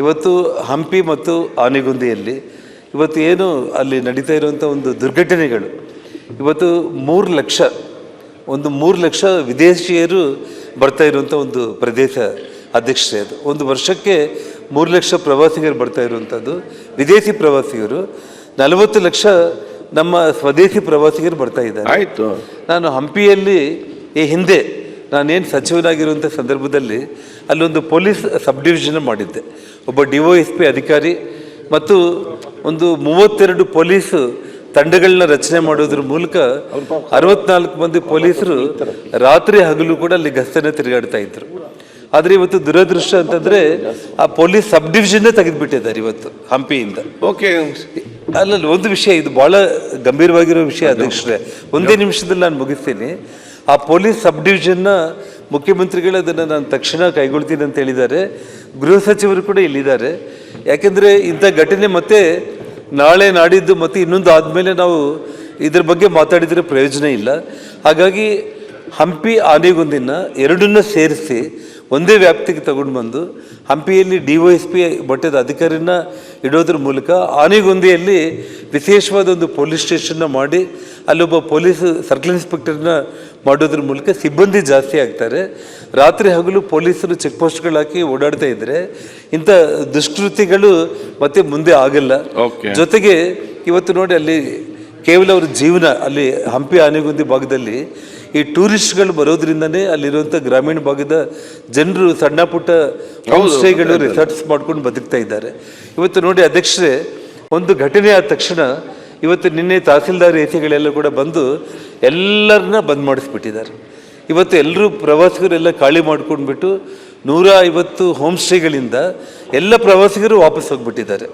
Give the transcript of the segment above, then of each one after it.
ಇವತ್ತು ಹಂಪಿ ಮತ್ತು ಆನೆಗುಂದಿಯಲ್ಲಿ ಇವತ್ತು ಏನು ಅಲ್ಲಿ ನಡೀತಾ ಇರುವಂಥ ಒಂದು ದುರ್ಘಟನೆಗಳು, ಇವತ್ತು 3 ಲಕ್ಷ ವಿದೇಶಿಯರು ಬರ್ತಾ ಇರುವಂಥ ಒಂದು ಪ್ರದೇಶ ಅಧ್ಯಕ್ಷರೇ. ಅದು ಒಂದು ವರ್ಷಕ್ಕೆ 3 ಲಕ್ಷ ಪ್ರವಾಸಿಗರು ಬರ್ತಾ ಇರುವಂಥದ್ದು, ವಿದೇಶಿ ಪ್ರವಾಸಿಗರು. 40 ಲಕ್ಷ ನಮ್ಮ ಸ್ವದೇಶಿ ಪ್ರವಾಸಿಗರು ಬರ್ತಾ ಇದ್ದಾರೆ. ಆಯಿತು. ನಾನು ಹಂಪಿಯಲ್ಲಿ ಈ ಹಿಂದೆ ನಾನೇನು ಸಚಿವನಾಗಿರುವಂಥ ಸಂದರ್ಭದಲ್ಲಿ ಅಲ್ಲೊಂದು ಪೊಲೀಸ್ ಸಬ್ ಡಿವಿಷನ್ ಮಾಡಿದ್ದೆ. ಒಬ್ಬ DOSP ಅಧಿಕಾರಿ ಮತ್ತು ಒಂದು 32 ಪೊಲೀಸ್ ತಂಡಗಳನ್ನ ರಚನೆ ಮಾಡೋದ್ರ ಮೂಲಕ 64 ಮಂದಿ ಪೊಲೀಸರು ರಾತ್ರಿ ಹಗಲು ಕೂಡ ಅಲ್ಲಿ ಗಸ್ತನ್ನ ತಿರುಗಾಡ್ತಾ ಇದ್ರು. ಆದರೆ ಇವತ್ತು ದುರದೃಷ್ಟ ಅಂತಂದ್ರೆ ಆ ಪೊಲೀಸ್ ಸಬ್ ಡಿವಿಷನ್ನೇ ತೆಗೆದುಬಿಟ್ಟಿದ್ದಾರೆ ಇವತ್ತು ಹಂಪಿಯಿಂದ. ಓಕೆ, ಅಲ್ಲಲ್ಲಿ ಒಂದು ವಿಷಯ, ಇದು ಬಹಳ ಗಂಭೀರವಾಗಿರೋ ವಿಷಯ ಅಧ್ಯಕ್ಷರೇ, ಒಂದೇ ನಿಮಿಷದಲ್ಲಿ ನಾನು ಮುಗಿಸ್ತೀನಿ. ಆ ಪೊಲೀಸ್ ಸಬ್ ಡಿವಿಷನ್ನ ಮುಖ್ಯಮಂತ್ರಿಗಳು ಅದನ್ನು ನಾನು ತಕ್ಷಣ ಕೈಗೊಳ್ತೀನಿ ಅಂತ ಹೇಳಿದ್ದಾರೆ. ಗೃಹ ಸಚಿವರು ಕೂಡ ಇಲ್ಲಿದ್ದಾರೆ. ಯಾಕೆಂದರೆ ಇಂಥ ಘಟನೆ ಮತ್ತೆ ನಾಳೆ ನಾಡಿದ್ದು ಮತ್ತು ಇನ್ನೊಂದು ಆದಮೇಲೆ ನಾವು ಇದ್ರ ಬಗ್ಗೆ ಮಾತಾಡಿದರೆ ಪ್ರಯೋಜನ ಇಲ್ಲ. ಹಾಗಾಗಿ ಹಂಪಿ ಆನೆಗುಂದಿನ ಎರಡನ್ನ ಸೇರಿಸಿ ಒಂದೇ ವ್ಯಾಪ್ತಿಗೆ ತಗೊಂಡು ಬಂದು ಹಂಪಿಯಲ್ಲಿ DOSP ಮಟ್ಟದ ಅಧಿಕಾರಿನ ಇಡೋದ್ರ ಮೂಲಕ ಆನೆಗುಂದಿಯಲ್ಲಿ ವಿಶೇಷವಾದ ಒಂದು ಪೊಲೀಸ್ ಸ್ಟೇಷನ್ನ ಮಾಡಿ ಅಲ್ಲೊಬ್ಬ ಪೊಲೀಸ್ ಸರ್ಕಲ್ ಇನ್ಸ್ಪೆಕ್ಟರ್ನ ಮಾಡೋದ್ರ ಮೂಲಕ ಸಿಬ್ಬಂದಿ ಜಾಸ್ತಿ ಆಗ್ತಾರೆ. ರಾತ್ರಿ ಹಗಲು ಪೊಲೀಸರು ಚೆಕ್ ಪೋಸ್ಟ್ಗಳು ಹಾಕಿ ಓಡಾಡ್ತಾ ಇದ್ದರೆ ಇಂಥ ದುಷ್ಕೃತಿಗಳು ಮತ್ತೆ ಮುಂದೆ ಆಗಲ್ಲ. ಜೊತೆಗೆ ಇವತ್ತು ನೋಡಿ ಅಲ್ಲಿ ಕೇವಲ ಅವ್ರ ಜೀವನ ಅಲ್ಲಿ ಹಂಪಿ ಆನೆಗುಂದಿ ಭಾಗದಲ್ಲಿ ಈ ಟೂರಿಸ್ಟ್ಗಳು ಬರೋದ್ರಿಂದನೇ ಅಲ್ಲಿರುವಂಥ ಗ್ರಾಮೀಣ ಭಾಗದ ಜನರು ಸಣ್ಣ ಪುಟ್ಟ ಹೋಮ್ ಸ್ಟೇಗಳು ರಿಸಾರ್ಟ್ಸ್ ಮಾಡ್ಕೊಂಡು ಬದುಕ್ತಾ ಇದ್ದಾರೆ. ಇವತ್ತು ನೋಡಿ ಅಧ್ಯಕ್ಷರೇ, ಒಂದು ಘಟನೆ ಆದ ತಕ್ಷಣ ಇವತ್ತು ನಿನ್ನೆ ತಹಸೀಲ್ದಾರ್ ಎಸಿಗಳೆಲ್ಲ ಕೂಡ ಬಂದು ಎಲ್ಲರನ್ನ ಬಂದ್ ಮಾಡಿಸ್ಬಿಟ್ಟಿದ್ದಾರೆ. ಇವತ್ತು ಎಲ್ಲರೂ ಪ್ರವಾಸಿಗರೆಲ್ಲ ಖಾಲಿ ಮಾಡ್ಕೊಂಡ್ಬಿಟ್ಟು 150 ಹೋಮ್ ಸ್ಟೇಗಳಿಂದ ಎಲ್ಲ ಪ್ರವಾಸಿಗರು ವಾಪಸ್ ಹೋಗ್ಬಿಟ್ಟಿದ್ದಾರೆ.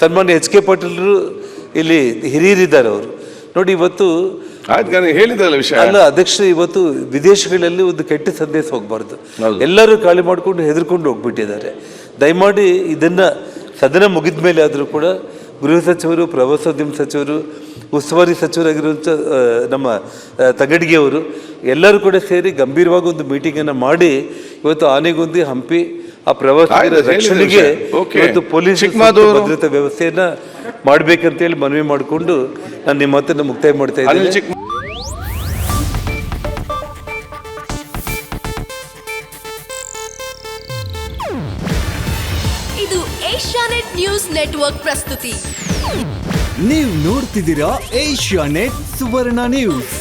ಸನ್ಮಾನ್ಯ HK ಪಾಟೀಲರು ಇಲ್ಲಿ ಹಿರಿಯರಿದ್ದಾರೆ. ಅವರು ನೋಡಿ ಇವತ್ತು ಹೇಳಿದ್ರಲ್ಲ ವಿಷಯ ಅಲ್ಲ ಅಧ್ಯಕ್ಷ, ಇವತ್ತು ವಿದೇಶಗಳಲ್ಲಿ ಒಂದು ಕೆಟ್ಟ ಸಂದೇಶ ಹೋಗ್ಬಾರ್ದು. ಎಲ್ಲರೂ ಖಾಲಿ ಮಾಡ್ಕೊಂಡು ಹೆದರ್ಕೊಂಡು ಹೋಗ್ಬಿಟ್ಟಿದ್ದಾರೆ. ದಯಮಾಡಿ ಇದನ್ನ ಸದನ ಮುಗಿದ ಮೇಲೆ ಆದರೂ ಕೂಡ ಗೃಹ ಸಚಿವರು, ಪ್ರವಾಸೋದ್ಯಮ ಸಚಿವರು, ಉಸ್ತುವಾರಿ ಸಚಿವರಾಗಿರುವಂಥ ನಮ್ಮ ತಗಡಿಗೆ ಅವರು ಎಲ್ಲರೂ ಕೂಡ ಸೇರಿ ಗಂಭೀರವಾಗಿ ಒಂದು ಮೀಟಿಂಗನ್ನು ಮಾಡಿ ಇವತ್ತು ಆನೆಗುಂದಿ ಹಂಪಿ ಆ ಪ್ರವಾಸಿಗರ ರಕ್ಷಣೆಗೆ ಇವತ್ತು ಪೊಲೀಸ್ ಭದ್ರತಾ ವ್ಯವಸ್ಥೆಯನ್ನ ಮಾಡ್ಬೇಕಂತೇಳಿ ಮನವಿ ಮಾಡಿಕೊಂಡು ನಾನು ನಿಮ್ಮ ಮಾತನ್ನು ಮುಕ್ತಾಯ ಮಾಡ್ತಾ ಇದ್ದೀನಿ. ಇದು ಏಷ್ಯಾನೆಟ್ ನ್ಯೂಸ್ ನೆಟ್ವರ್ಕ್ ಪ್ರಸ್ತುತಿ. ನೀವು ನೋಡ್ತಿದ್ದೀರಾ ಏಷ್ಯಾನೆಟ್ ಸುವರ್ಣ ನ್ಯೂಸ್.